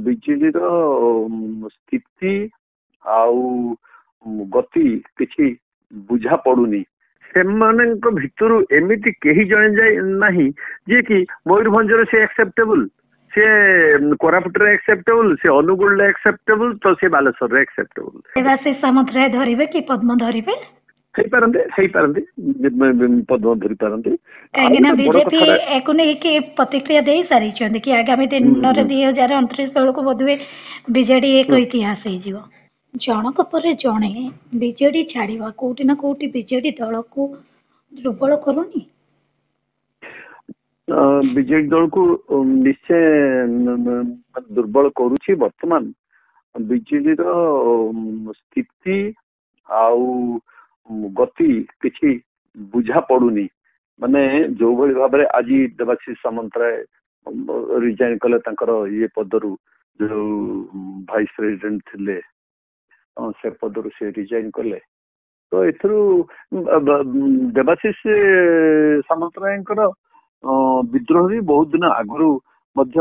ବିଜେଡିର ସ୍ଥିତି ଆଉ ଗତି କିଛି ବୁଝା ପଡୁନି। ସେମାନଙ୍କ ଭିତରୁ ଏମିତି କେହି ଜଣେ ଯାଇ ନାହିଁ ଯିଏ କି ମୟୂରଭଞ୍ଜରେ ସେ ଆକ୍ସେପ୍ଟେବୁଲ, ସେ କୋରାପୁଟରେ ଆକ୍ସେପ୍ଟେବୁଲ, ସେ ଅନୁଗୁଳରେ ଆକ୍ସେପ୍ଟେବୁଲ, ତ ସେ ବାଲେଶ୍ୱରରେ ଆକ୍ସେପ୍ଟେବୁଲ। ଦେବାଶିଷ ସାମନ୍ତରାୟ ଧରିବେ କି ପଦ୍ମ ଧରିବେ? ହେଇପାରନ୍ତି ପଦ୍ମ ଧରି ପାରନ୍ତି। କାହିଁକିନା ବିଜେପି ଏକୁ ନେଇକି ପ୍ରତିକ୍ରିୟା ଦେଇ ସାରିଛନ୍ତି କି ଆଗାମୀ ଦିନରେ 2029 ବେଳକୁ ବୋଧହୁଏ ବିଜେଡି ଏକ ଇତିହାସ ହେଇଯିବ। ଜଣକ ପରେ ଜଣେ ବିଜେଡି ଛାଡିବା କୋଉଠି ନା କୋଉଠି ବିଜେଡି ଦଳକୁ ଦୁର୍ବଳ କରୁନି? ବିଜେଡି ଦଳକୁ ନିଶ୍ଚୟ ଦୁର୍ବଳ କରୁଛି। ବର୍ତ୍ତମାନ ବିଜେଡିର ସ୍ଥିତି ଆଉ ଗତି କିଛି ବୁଝା ପଡୁନି। ମାନେ ଯୋଉଭଳି ଭାବରେ ଆଜି ଦେବାଶିଷ ସାମନ୍ତରାୟ ରିଜାଇନ୍ କଲେ ତାଙ୍କର ଇଏ ପଦରୁ, ଯୋଉ ଭାଇସ୍ ପ୍ରେସିଡେଣ୍ଟ ଥିଲେ ସେ ପଦରୁ ସେ ରିଜାଇନ୍ କଲେ। ତ ଏଥିରୁ ଦେବାଶିଷ ସାମନ୍ତରାୟଙ୍କର ବିଦ୍ରୋହ ବି ବହୁତ ଦିନ ଆଗରୁ ମଧ୍ୟ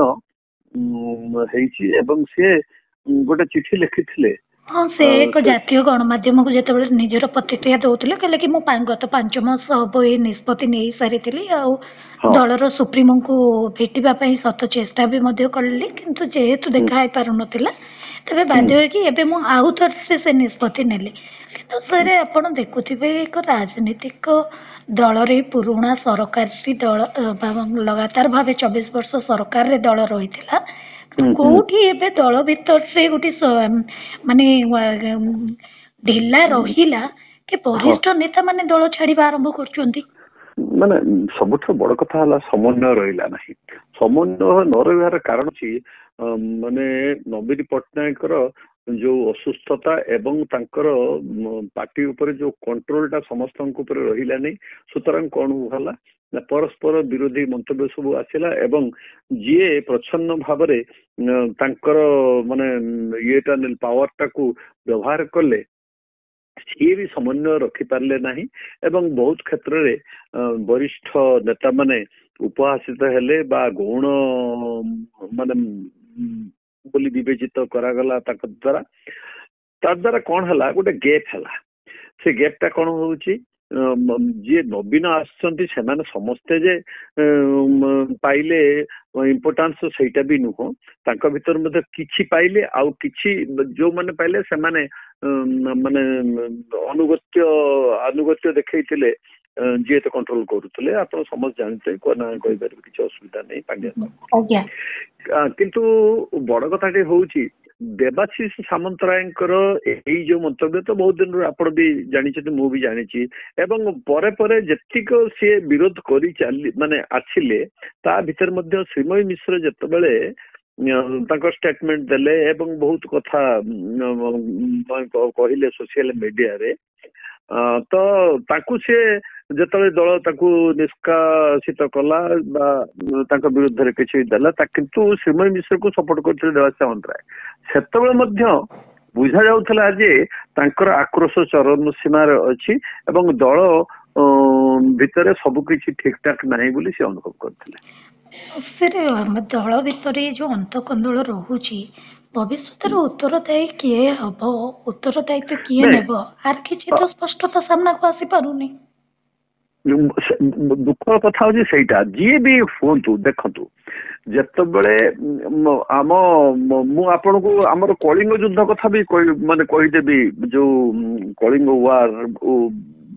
ହେଇଛି ଏବଂ ସେ ଗୋଟେ ଚିଠି ଲେଖିଥିଲେ। ହଁ, ସେ ଏକ ଜାତୀୟ ଗଣମାଧ୍ୟମକୁ ଯେତେବେଳେ ନିଜର ପ୍ରତିକ୍ରିୟା ଦଉଥିଲେ କହିଲେ କି ମୁଁ ଗତ 5 ମାସ ହବ ଏଇ ନିଷ୍ପତ୍ତି ନେଇ ସାରିଥିଲି ଆଉ ଦଳର ସୁପ୍ରିମୋଙ୍କୁ ଭେଟିବା ପାଇଁ ଶତ ଚେଷ୍ଟା ବି ମଧ୍ୟ କଲି, କିନ୍ତୁ ଯେହେତୁ ଦେଖା ହେଇପାରୁନଥିଲା ତେବେ ବାଧ୍ୟ ହେଇକି ଏବେ ମୁଁ ଆଉ ଥରେ ସେ ନିଷ୍ପତ୍ତି ନେଲି। କିନ୍ତୁ ସାର୍ ଆପଣ ଦେଖୁଥିବେ ଏକ ରାଜନୈତିକ ଦଳରେ ପୁରୁଣା ସରକାରୀ ଦଳ ଲଗାତାର ଭାବେ 24 ବର୍ଷ ସରକାରରେ ଦଳ ରହିଥିଲା, କୋଉଠି ଏବେ ଦଳ ଭିତରେ ଗୋଟେ ମାନେ ଢିଲା ରହିଲା କି ବରିଷ୍ଠ ନେତା ମାନେ ଦଳ ଛାଡିବା ଆରମ୍ଭ କରୁଛନ୍ତି? ମାନେ ସବୁଠୁ ବଡ କଥା ହେଲା ସମନ୍ୱୟ ରହିଲା ନାହିଁ। ସମନ୍ୱୟ ନ ରହିବାର କାରଣ ଅଛି ମାନେ ନବୀନ ପଟ୍ଟନାୟକର ଯୋଉ ଅସୁସ୍ଥତା ଏବଂ ତାଙ୍କର ପାର୍ଟି ଉପରେ ଯୋଉ କଣ୍ଟ୍ରୋଲଟା ସମସ୍ତଙ୍କ ଉପରେ ରହିଲାନି, ସୁତରାଂ କଣ ହେଲା ନା ପରସ୍ପର ବିରୋଧୀ ମନ୍ତବ୍ୟ ସବୁ ଆସିଲା ଏବଂ ଯିଏ ପ୍ରଚ୍ଛନ୍ନ ଭାବରେ ତାଙ୍କର ମାନେ ଇଏଟା ପାୱାରଟାକୁ ବ୍ୟବହାର କଲେ ସିଏ ବି ସମନ୍ୱୟ ରଖିପାରିଲେ ନାହିଁ ଏବଂ ବହୁତ କ୍ଷେତ୍ରରେ ବରିଷ୍ଠ ନେତାମାନେ ଉପହାସିତ ହେଲେ ବା ଗୌଣ ମାନେ ବୋଲି ବିବେଚିତ କରାଗଲା ତାଙ୍କ ଦ୍ୱାରା। ତା ଦ୍ୱାରା କଣ ହେଲା, ଗୋଟେ ଗ୍ୟାପ୍ ହେଲା। ସେ ଗ୍ୟାପଟା କଣ ହଉଛି, ଯିଏ ନବୀନ ଆସୁଛନ୍ତି ସେମାନେ ସମସ୍ତେ ଯେ ପାଇଲେ ଇମ୍ପୋର୍ଟାନ୍ସ ସେଇଟା ବି ନୁହଁ। ତାଙ୍କ ଭିତରେ ମଧ୍ୟ କିଛି ପାଇଲେ ଆଉ କିଛି ଯୋଉମାନେ ପାଇଲେ ସେମାନେ ମାନେ ଆନୁଗତ୍ୟ ଦେଖେଇଥିଲେ ଯିଏ ତ କଣ୍ଟ୍ରୋଲ କରୁଥିଲେ। ଆପଣ ସମସ୍ତେ ଜାଣିଥିବେ, କହିପାରିବେ, କିଛି ଅସୁବିଧା ନାହିଁ ପାଣ୍ଡ୍ୟା। କିନ୍ତୁ ବଡ କଥାଟି ହଉଛି ଦେବାଶିଷ ସାମନ୍ତରାୟଙ୍କର ଏଇ ଯୋଉ ମନ୍ତବ୍ୟ ତ ବହୁତ ଦିନରୁ ଆପଣ ବି ଜାଣିଛନ୍ତି, ମୁଁ ବି ଜାଣିଛି ଏବଂ ପରେ ପରେ ଯେତିକ ସିଏ ବିରୋଧ କରି ମାନେ ଆସିଲେ ତା ଭିତରେ ମଧ୍ୟ ଶ୍ରୀମୟୀ ମିଶ୍ର ଯେତେବେଳେ ତାଙ୍କ ଷ୍ଟେଟମେଣ୍ଟ ଦେଲେ ଏବଂ ବହୁତ କଥା କହିଲେ ସୋସିଆଲ ମିଡିଆରେ, ତ ତାଙ୍କୁ ସେ ଯେତେବେଳେ ଦଳ ତାକୁ ନିଷ୍କାସିତ କଲା ବା ତାଙ୍କ ବିରୁଦ୍ଧରେ କିଛି ଦେଲା, କିନ୍ତୁ ଶ୍ରୀମୟୀ ମିଶ୍ରକୁ ସପୋର୍ଟ କରିଥିଲେ ଦେବାଶିଷ ସାମନ୍ତରାୟ। ସେତେବେଳେ ମଧ୍ୟ ବୁଝା ଯାଉଥିଲା ଯେ ତାଙ୍କର ଆକ୍ରୋଶ ଚରମ ସୀମାରେ ଅଛି ଏବଂ ଦଳ ଭିତରେ ସବୁ କିଛି ଠିକ ଠାକ ନାହିଁ ବୋଲି ସେ ଅନୁଭବ କରିଥିଲେ। ଦଳ ଭିତରେ ଯୋଉ ଅନ୍ତକନ୍ଦଳ ରହୁଛି, ଭବିଷ୍ୟତରେ ଉତ୍ତରଦାୟୀ କିଏ ହବ, ଉତ୍ତରଦାୟିତ୍ୱ କିଏ ନେବ, ଆର କିଛି ତ ସ୍ପଷ୍ଟତା ସାମ୍ନାକୁ ଆସିପାରୁନି। ଦୁଃଖର କଥା ହଉଛି ସେଇଟା। ଯିଏ ବି ହୁଅନ୍ତୁ, ଦେଖନ୍ତୁ ଯେତେବେଳେ ମୁଁ ଆପଣଙ୍କୁ ଆମର କଳିଙ୍ଗ ଯୁଦ୍ଧ କଥା ବି କହିଦେବି। ଯୋଉ କଳିଙ୍ଗ ୱାର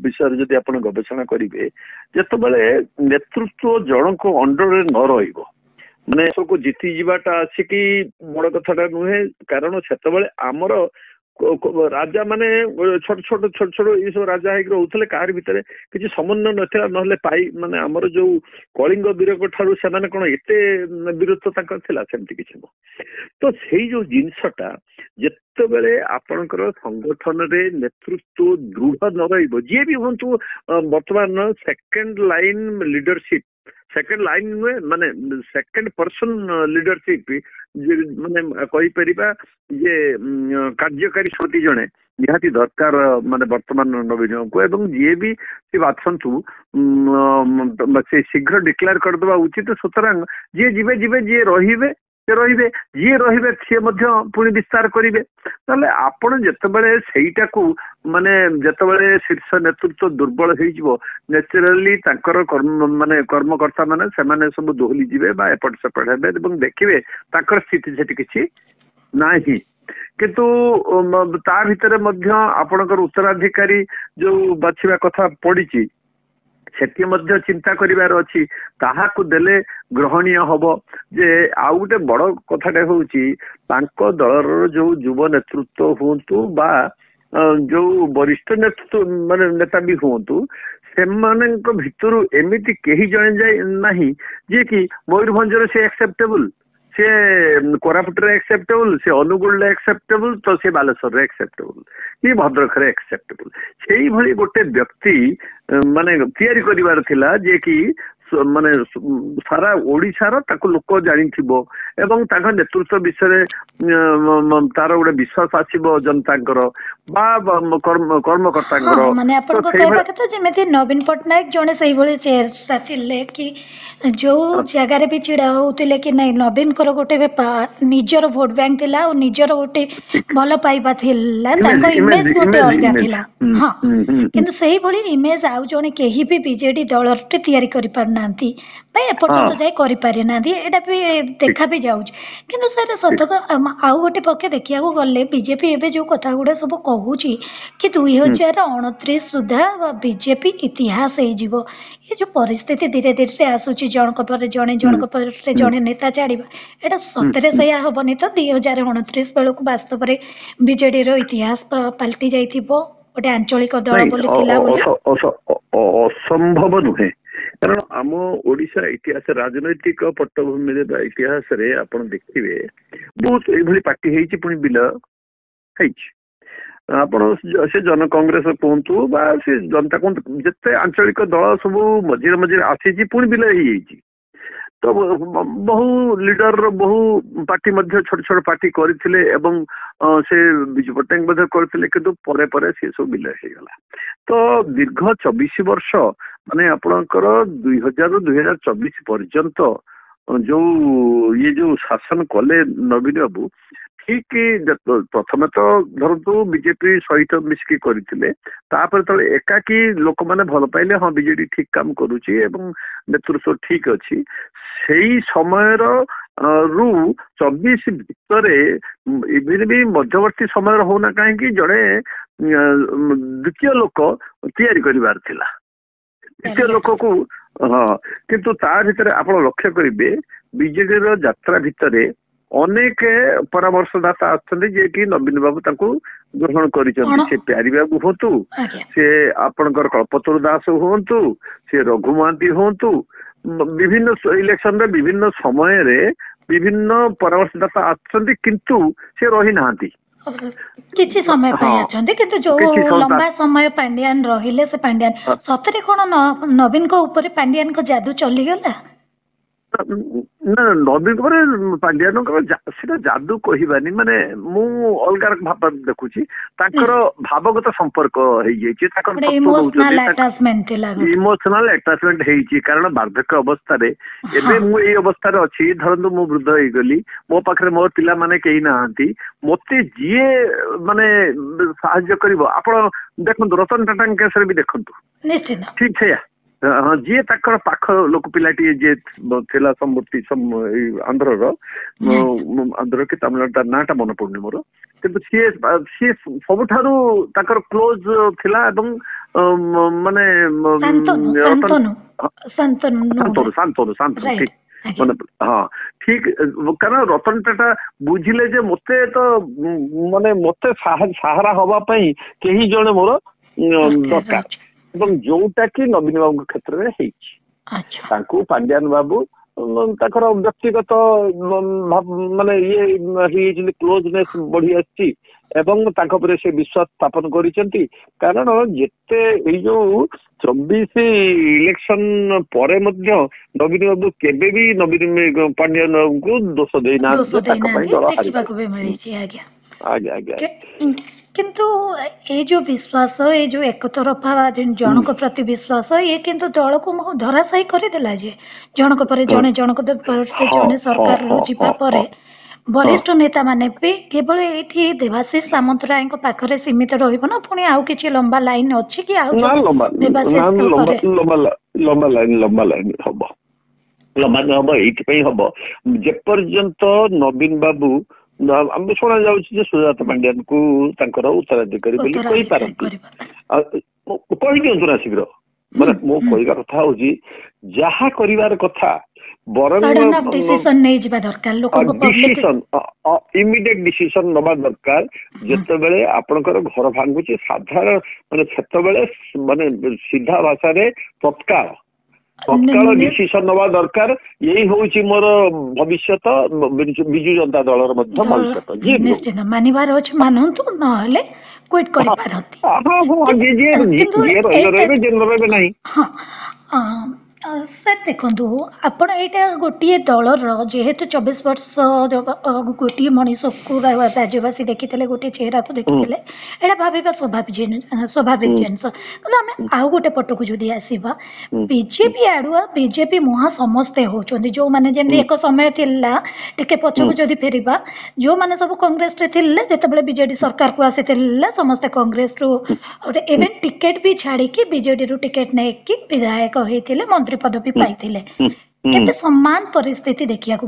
ବିଷୟରେ ଯଦି ଆପଣ ଗବେଷଣା କରିବେ, ଯେତେବେଳେ ନେତୃତ୍ୱ ଜଣଙ୍କ ଅଣ୍ଡରରେ ନ ରହିବ, ମାନେ ଏସବୁ ଜିତି ଯିବାଟା ଆସିକି ବଡ କଥାଟା ନୁହେଁ। କାରଣ ସେତେବେଳେ ଆମର ରାଜା ମାନେ ଛୋଟ ଛୋଟ ଏଇ ସବୁ ରାଜା ହେଇକି ରହୁଥିଲେ, କାହାରି ଭିତରେ କିଛି ସମନ୍ୱୟ ନଥିଲା। ନହେଲେ ମାନେ ଆମର ଯୋଉ କଳିଙ୍ଗ ବୀରଙ୍କ ଠାରୁ ସେମାନେ କଣ ଏତେ ବୀରତ୍ୱ ତାଙ୍କର ଥିଲା? ସେମିତି କିଛି ନୁହଁ। ତ ସେଇ ଯୋଉ ଜିନିଷଟା ଯେତେବେଳେ ଆପଣଙ୍କର ସଂଗଠନରେ ନେତୃତ୍ୱ ଦୃଢ ନ ରହିବ, ଯିଏ ବି ହୁଅନ୍ତୁ, ବର୍ତ୍ତମାନ second line leadership, second line ନୁହେଁ ମାନେ ସେକେଣ୍ଡ ପର୍ସନ ଲିଡରସିପ ମାନେ କହିପାରିବା ଯେ କାର୍ଯ୍ୟକାରୀ ସମିତି ଜଣେ ନିହାତି ଦରକାର ମାନେ ବର୍ତ୍ତମାନ ନବୀନଙ୍କୁ। ଏବଂ ଯିଏ ବି ସେ ବାଛନ୍ତୁ ସେ ଶୀଘ୍ର ଡିକ୍ଲେୟାର କରିଦେବା ଉଚିତ। ସୁତରାଂ ଯିଏ ଯିବେ ଯିବେ, ଯିଏ ରହିବେ ସେ ରହିବେ, ଯିଏ ରହିବେ ସିଏ ମଧ୍ୟ ପୁଣି ବିସ୍ତାର କରିବେ। ତାହେଲେ ଆପଣ ଯେତେବେଳେ ସେଇଟାକୁ ମାନେ ଯେତେବେଳେ ଶୀର୍ଷ ନେତୃତ୍ୱ ଦୁର୍ବଳ ହେଇଯିବ, ନ୍ୟାଚୁରାଲି ତାଙ୍କର କର୍ମକର୍ତ୍ତା ମାନେ ସେମାନେ ସବୁ ଦୋହଲି ଯିବେ ବା ଏପଟ ସେପଟ ହେବେ ଏବଂ ଦେଖିବେ ତାଙ୍କର ସ୍ଥିତି ସେଠି କିଛି ନାହିଁ। କିନ୍ତୁ ତା ଭିତରେ ମଧ୍ୟ ଆପଣଙ୍କର ଉତ୍ତରାଧିକାରୀ ଯୋଉ ବାଛିବା କଥା ପଡିଛି ସେଠି ମଧ୍ୟ ଚିନ୍ତା କରିବାର ଅଛି, ତାହାକୁ ଦେଲେ ଗ୍ରହଣୀୟ ହବ। ଯେ ଆଉ ଗୋଟେ ବଡ କଥାଟା ହଉଛି ତାଙ୍କ ଦଳର ଯୋଉ ଯୁବ ନେତୃତ୍ୱ ହୁଅନ୍ତୁ ବା ଯୋଉ ବରିଷ୍ଠ ନେତୃତ୍ୱ ନେତା ବି ହୁଅନ୍ତୁ, ସେମାନଙ୍କ ଭିତରୁ ଏମିତି କେହି ଜଣେ ଯାଇ ନାହିଁ ଯିଏକି ମୟୂରଭଞ୍ଜରେ ସେ ଆକ୍ସେପ୍ଟେବୁଲ, ସେ କୋରାପୁଟରେ ଆକ୍ସେପ୍ଟେବୁଲ, ସେ ଅନୁଗୁଳରେ ଆକ୍ସେପ୍ଟେବୁଲ, ତ ସେ ବାଲେଶ୍ୱରରେ ଆକ୍ସେପ୍ଟେବୁଲ କି ଭଦ୍ରକରେ ଆକ୍ସେପ୍ଟେବୁଲ। ସେଇଭଳି ଗୋଟେ ବ୍ୟକ୍ତି ତିଆରି କରିବାର ଥିଲା ଯିଏକି ସାରା ଓଡିଶାର ତାକୁ ଲୋକ ଜାଣିଥିବ ଏବଂ ତାଙ୍କ ନେତୃତ୍ୱ ବିଷୟରେ ତାର ଗୋଟେ ବିଶ୍ୱାସ ଆସିବ ଜନତାଙ୍କର ବା କର୍ମକର୍ତ୍ତାଙ୍କର। ମାନେ ଆପଣଙ୍କ କହିବା କଥା ଯେମିତି ନବୀନ ପଟ୍ଟନାୟକ ଜଣେ ସେଇଭଳି ଚେୟାର ଥିଲେ କି ଯୋଉ ଜାଗାରେ ବି ଛିଡା ହଉଥିଲେ କି ନାଇଁ ନବୀନଙ୍କର ଗୋଟେ ନିଜର ଭୋଟ ବ୍ୟାଙ୍କ ଥିଲା ଆଉ ନିଜର ଗୋଟେ ଭଲ ପାଇବା ଥିଲା, ତାଙ୍କ ଇମେଜ ଗୋଟେ ଅଲଗା ଥିଲା। ହଁ, କିନ୍ତୁ ସେଇଭଳି ଇମେଜ ଆଉ ଜଣେ କେହି ବି ବିଜେଡି ଦଳଟେ ତିଆରି କରିପାରୁନାହାନ୍ତି ବା ଏପର୍ଯ୍ୟନ୍ତ ଯାଇ କରିପାରିନାହାନ୍ତି, ଏଇଟା ବି ଦେଖା ବି ଯାଉଛି। କିନ୍ତୁ ସାର୍ ସତ ଆଉ ଗୋଟେ ପକ୍ଷେ ଦେଖିବାକୁ ଗଲେ ବିଜେପି ଏବେ ଯୋଉ କଥା ଗୁଡା ସବୁ କହୁଛି କି 2029 ସୁଦ୍ଧା ବିଜେପି ଇତିହାସ ହେଇଯିବ, ଏ ଯୋଉ ପରିସ୍ଥିତି ଧୀରେ ଧୀରେ ଆସୁଛି ଜଣକ ପରେ ଜଣେ ଜଣେ ନେତା ଛାଡିବା, ଏଇଟା ସତରେ ସେଇଆ ହବନି ତ? 2029 ବେଳକୁ ବାସ୍ତବରେ ବିଜେଡିର ଇତିହାସ ପାଲଟି ଯାଇଥିବ, ଗୋଟେ ଆଞ୍ଚଳିକ ଦଳ ବୋଲି ଥିଲା ବୋଲି? ଅସମ୍ଭବ ନୁହେଁ, କାରଣ ଆମ ଓଡିଶା ଇତିହାସ ରାଜନୈତିକ ପଟ୍ଟଭୂମିରେ ବା ଇତିହାସରେ ଆପଣ ଦେଖିବେ ବହୁତ ଏଇଭଳି ପାର୍ଟି ହେଇଛି, ପୁଣି ବିଲୟ ହେଇଛି। ଆପଣ ସେ ଜନ କଂଗ୍ରେସ କୁହନ୍ତୁ ବା ସେ ଜନତା କୁହନ୍ତୁ, ଯେତେ ଆଞ୍ଚଳିକ ଦଳ ସବୁ ମଝିରେ ମଝିରେ ଆସିଛି ପୁଣି ବିଲୟ ହେଇଯାଇଛି। ତ ବହୁ ଲିଡର ବହୁ ପାର୍ଟି ମଧ୍ୟ ଛୋଟ ଛୋଟ ପାର୍ଟି କରିଥିଲେ ଏବଂ ସେ ବିଜୁ ପଟ୍ଟନାୟକ ମଧ୍ୟ କରିଥିଲେ, କିନ୍ତୁ ପରେ ପରେ ସେ ସବୁ ବିଲୟ ହେଇଗଲା। ତ ଦୀର୍ଘ 24 ବର୍ଷ ଆପଣଙ୍କର 2000ରୁ 2024 ପର୍ଯ୍ୟନ୍ତ ଯୋଉ ଯୋଉ ଶାସନ କଲେ ନବୀନ ବାବୁ, ଠିକ ପ୍ରଥମେ ତ ଧରନ୍ତୁ ବିଜେପି ସହିତ ମିଶିକି କରିଥିଲେ, ତାପରେ ତଳେ ଏକାକି ଲୋକମାନେ ଭଲ ପାଇଲେ ହଁ ବିଜେଡି ଠିକ କାମ କରୁଛି ଏବଂ ନେତୃତ୍ୱ ଠିକ ଅଛି। ସେଇ ସମୟର ରୁ 24 ଭିତରେ ଇଭିନ ବି ମଧ୍ୟବର୍ତ୍ତୀ ସମୟରେ ହଉନା କାହିଁକି ଜଣେ ଦ୍ୱିତୀୟ ଲୋକ ତିଆରି କରିବାର ଥିଲା, ଦ୍ୱିତୀୟ ଲୋକକୁ। ହଁ, କିନ୍ତୁ ତା ଭିତରେ ଆପଣ ଲକ୍ଷ୍ୟ କରିବେ ବିଜେଡିର ଯାତ୍ରା ଭିତରେ ଅନେକ ପରାମର୍ଶଦାତା ଅଛନ୍ତି ଯିଏକି ନବୀନ ବାବୁ ତାଙ୍କୁ ଗ୍ରହଣ କରିଛନ୍ତି। ସେ ପ୍ୟାରୀ ବାବୁ ହୁଅନ୍ତୁ, ସେ ଆପଣଙ୍କର କଳ୍ପତରୁ ଦାସ ହୁଅନ୍ତୁ, ସେ ରଘୁ ମହାନ୍ତି ହୁଅନ୍ତୁ, ବିଭିନ୍ନ ଇଲେକ୍ସନରେ ବିଭିନ୍ନ ସମୟରେ ବିଭିନ୍ନ ପରାମର୍ଶଦାତା ଆସୁଛନ୍ତି, କିନ୍ତୁ ସେ ରହିନାହାନ୍ତି। କିଛି ସମୟ ପାଇଁ ଅଛନ୍ତି, କିନ୍ତୁ ଯୋଉ ଲମ୍ବା ସମୟ ପାଣ୍ଡିଆନ ରହିଲେ, ସେ ପାଣ୍ଡିଆନ ସତରେ କଣ ନବୀନଙ୍କ ଉପରେ ପାଣ୍ଡିଆନଙ୍କ ଯାଦୁ ଚଲିଗଲା? ନା, ନବୀନ ପରେ ପାଣ୍ଡିଆନଙ୍କର ସେଟା ଯାଦୁ କହିବାନି, ମୁଁ ଅଲଗା ଭାବ ଦେଖୁଛି, ତାଙ୍କର ଭାବଗତ ସମ୍ପର୍କ ହେଇଯାଇଛି, ତାଙ୍କର ଇମୋସନାଲ ଆଟାଚମେଣ୍ଟ ହେଇଛି। କାରଣ ବାର୍ଦ୍ଧକ୍ୟ ଅବସ୍ଥାରେ ଏବେ ମୁଁ ଏଇ ଅବସ୍ଥାରେ ଅଛି, ଧରନ୍ତୁ ମୁଁ ବୃଦ୍ଧ ହେଇଗଲି, ମୋ ପାଖରେ ମୋର ପିଲାମାନେ କେହି ନାହାନ୍ତି, ମତେ ଯିଏ ସାହାଯ୍ୟ କରିବ। ଆପଣ ଦେଖନ୍ତୁ ରତନ ଟାଟାଙ୍କ କେସରେ ବି ଦେଖନ୍ତୁ, ଠିକ ସେଇଆ। ହଁ, ଯିଏ ତାଙ୍କର ପାଖ ଲୋକ ପିଲାଟିଏ ଯିଏ ଥିଲା ସମ୍ମୂର୍ତ୍ତି ଆନ୍ଧ୍ରର କି ତାମିଲନାଡୁ, ନାଁଟା ମନେ ପଡୁନି ମୋର, କିନ୍ତୁ ସିଏ ସବୁଠାରୁ ତାଙ୍କର କ୍ଲୋଜ ଥିଲା ଏବଂ ଶାନ୍ତନୁ ଠିକ ହଁ ଠିକ। କାରଣ ରତନ ଟାଟା ବୁଝିଲେ ଯେ ମତେ ତ ମତେ ସାହାରା ହବା ପାଇଁ କେହି ଜଣେ ମୋର ଦରକାର, ଏବଂ ଯୋଉଟା କି ନବୀନ ବାବୁଙ୍କ କ୍ଷେତ୍ରରେ ହେଇଛି। ତାଙ୍କୁ ପାଣ୍ଡିଆନ ବାବୁ ତାଙ୍କର ବ୍ୟକ୍ତିଗତ ହେଇଯାଇଛନ୍ତି, କ୍ଲୋଜନେସ୍ ବଢି ଆସିଛି ଏବଂ ତାଙ୍କ ଉପରେ ସେ ବିଶ୍ୱାସ ସ୍ଥାପନ କରିଛନ୍ତି। କାରଣ ଯେତେ ଏଇ ଯୋଉ 24 ଇଲେକ୍ସନ ପରେ ମଧ୍ୟ ନବୀନ ବାବୁ କେବେ ବି ନବୀନ ପାଣ୍ଡିଆନ ବାବୁଙ୍କୁ ଦୋଷ ଦେଇନାହାନ୍ତି, ତାଙ୍କ ପାଇଁ ଦଳ ହାରିଛି। ଆଜ୍ଞା। କିନ୍ତୁ ଏଇ ଯୋଉ ବିଶ୍ୱାସ, ଏଇ ଯୋଉ ଏକତରଫା ଜଣକ ପ୍ରତି ବିଶ୍ୱାସ, ଇଏ କିନ୍ତୁ ଦଳକୁ ଧରାଶାୟୀ କରିଦେଲା ଯେ ଜଣକ ପରେ ଜଣେ ସରକାର ଯିବା ପରେ वरिष्ठ नेता माने भी केवल एठी देवाशीष सामंतराय पाखरे सीमित रहिबो ना पुणी आउ किछि लंबा लाइन अछि कि आउ लंबा लाइन हबो लंबा एइथि हबो जेपर्यंत नवीन बाबू आम शुणा जाऊँ सुजाता पांड्यान को उत्तराधिकारी बोली कही पारती कही दिंतु ना शीघ्र माने मो कहवा कथा हूँ जहा कर कथा डिसीजन इमिडिएट डिसीजन नवा दरकार जिते आपणकर घर भांगुची साधारण माने सेतबेले माने सीधा भाषा रे तत्काल डिसीजन नवा दरकार यही होची मोर भविष्यत बिजु जनता दलर मध्य भविष्यत निश्चित मानिबार अछि मानंतु नहले क्विट करि पारंती जे नहीं सर देखो आपण यहाँ गोटे दलर जेहेतु 24 वर्ष गोटे मनीष को राज्यवासी देखी गोटे चेहरा को देखी यहाँ भाविका स्वाभाविक जिनस आम आउ गोटे पटक जदि आसवा बीजेपी आड़ुआ बीजेपी मुहा समस्ते होती जो मैंने जमी एक समय टे पछक जदि फेरवा जो मैंने सब कांग्रेस जिते बीजेडी सरकार को आसी समस्ते कांग्रेस रु टिकेट भी छाड़ी बीजेडी रु टिकेट नहीं विधायक होते मंत्री पदवी पाइथिले केते समान परिस्थिति देखिया को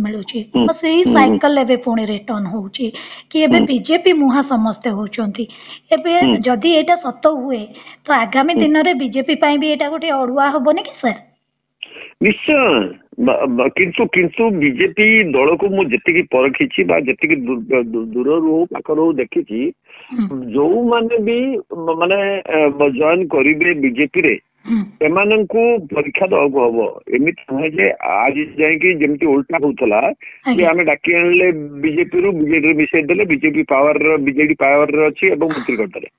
मिलू साइकिल एबे पुणी रिटर्न होउची कि एबे बीजेपी मुहा समस्ते होउचंती एबे जदि एटा सत हुए तो आगामी दिन रे बीजेपी पाई भी एटा गोटे अड़ुआ होबनी कि सर निश्चय किंतु बीजेपी दल को मु जति परखी जति दूर रू पाखर देखी जो माने भी माने जॉइन करिवे बीजेपी रे एमानंकु परीक्षा दବାକୁ हबो एमिति नहे जे आज जाय कि जेमति उल्टा होतला कि आमे डाकी आनले बीजेपी रो बीजेडी मिसे देले बीजेपी पावर रे अछि एवं मंत्री करतले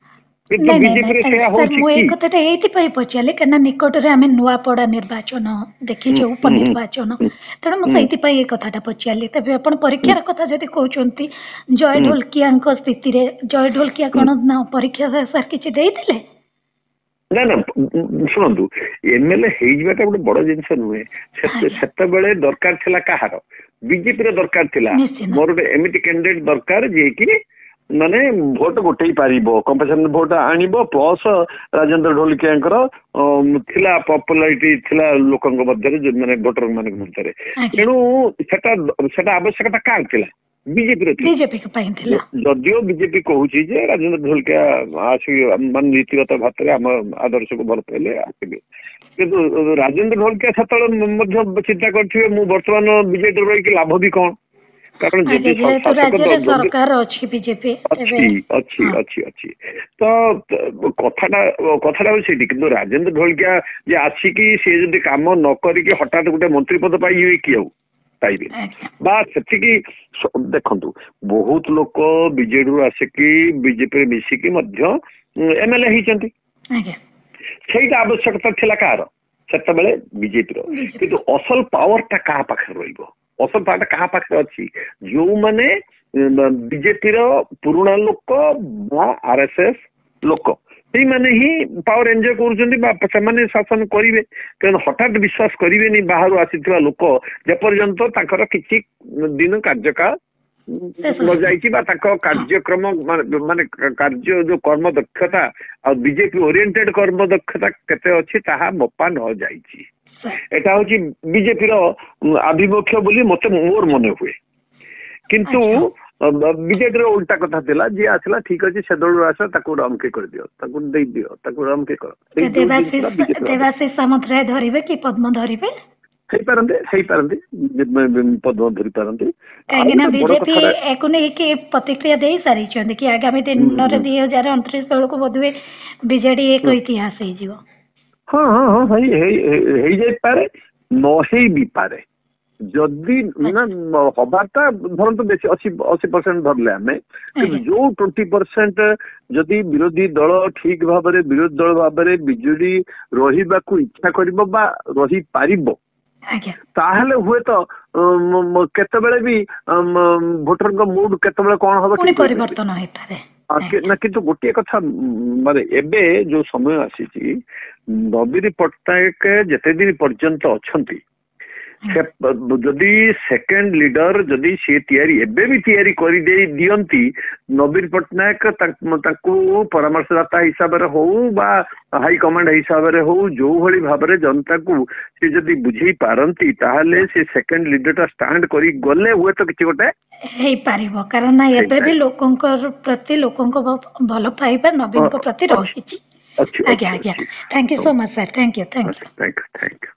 किंतु बीजेपी रे से होछि कि एक कथा एति पई पछाले कना निकट रे आमे नुआपड़ा निर्वाचन देखि जे उप निर्वाचन तण म सेति पई एक कथाटा पछाले तबे अपन परीक्षा र कथा जति कहउचंती जय ढोलकिया को स्थिति रे जय ढोलकिया कोन ना परीक्षा सर किछि देइथिले ना ना शुणु एमएलए होता गोटे बड़ जिनस नुहे से दरकार थिला कहार बीजेपी दरकार थिला मोर गोटे एमती कैंडिडेट दरकार जे कि माने भोट गोटे पारिबो कंपनसेशन भोट आनिबो प्लस राजेंद्र ढोलकिया थिला पॉपुलारिटी थिला लोकंग मध्य माने वोटर मान मध्य तेणु सेटा आवश्यकता कार थिला बीजेपी जदियो बीजेपी कहूँ राजेंद्र ढोलकिया आसिक मान नीतिगत भाव आम आदर्श को भल पाइले आसवे कि राजेंद्र ढोलकिया से चिंता करेंगे मु बर्तमान बीजेपी रही लाभ भी कौन कारण सरकार अच्छी बीजेपी अच्छी तो कथाटा से राजेंद्र ढोलकिया जे आसिकी सी जब कम न करिकी हठात गोटे मंत्री पद पाइबे कि पाइबे बा सेतिकी देखंतु बहुत लोक बीजेडी आसिकी बीजेपी मिसिकी मध्य एमएलए होइचंती सेटा आवश्यकता थिला कार सेतबेले बीजेपी रो किंतु असल पावरटा कहा पाखे रहिबो असल पावरटा कहा पाखे अछि जो माने बीजेपी रो पुराना लोक बा आरएसएस लोक से माने ही पावर एंजॉय कर शासन करेंगे कारण हठात विश्वास करेंगे बाहर आसी लोक जेपर्यंत किसी दिन कार्यकाल न जाइए कार्यक्रम माने कार्य जो कर्म दक्षता आ बीजेपी ओरिएंटेड कर्म दक्षता केते अछि ताहा मपा न जाइछि एटा होछि बीजेपी रो आभिमुख्य बोली मते मोर मने हुए किंतु बीजेडी उल्टा कथा थिला जे आसला ठीक अछि से दल आस ताकू रमके कर दियो ताकू दे दियो ताकू रमके कर देवाशीष सामंतराय धरिबे कि पद्म धरिबे सही पारंते पद्म धरि पारंते काहेना बीजेपी एको नै कि प्रतिक्रिया देई सारी छथि कि आगामी दिन 2029 तळ को बधवे बीजेडी एक इतिहास हे जिवो हां हां हां हे जाय पारे न हे भी पारे जदि हबाटा धरत बेसी 80% धरले आमे जो 20% जदि विरोधी दल ठीक भाव विरोधी दल भाव बीजेडी रहिबा को इच्छा करिबो बा रही पारिबो ताहले हुए तो केतबेले भी वोटर को मूड केतबेले कोन होबो परिवर्तन होई पारे ना किंतु गोटे कथा माने एबे जो समय आसी नवीन पट्टनायक जेते दिन पर्यंत अछंती ଯଦି ସେକେଣ୍ଡ ଲିଡର ଯଦି ସେ ତିଆରି ଏବେ ବି ତିଆରି କରିଦେଇ ଦିଅନ୍ତି ନବୀନ ପଟ୍ଟନାୟକ ତାଙ୍କୁ ପରାମର୍ଶଦାତା ହିସାବରେ ହଉ ବା ହାଇକମାଣ୍ଡ ହିସାବରେ ହଉ ଯୋଉ ଭଳି ଭାବରେ ଜନତାକୁ ସେ ଯଦି ବୁଝେଇ ପାରନ୍ତି ତାହେଲେ ସେ ସେକେଣ୍ଡ ଲିଡରଟା ଷ୍ଟାଣ୍ଡ କରି ଗଲେ ହୁଏତ କିଛି ଗୋଟେ ହେଇପାରିବ। କାରଣ ଏବେ ବି ଲୋକଙ୍କ ପ୍ରତି ଲୋକଙ୍କ ଭଲ ପାଇବା ନବୀନଙ୍କ ପ୍ରତି ରହିଛି। ଆଜ୍ଞା ଆଜ୍ଞା thank you so much sir. Thank you.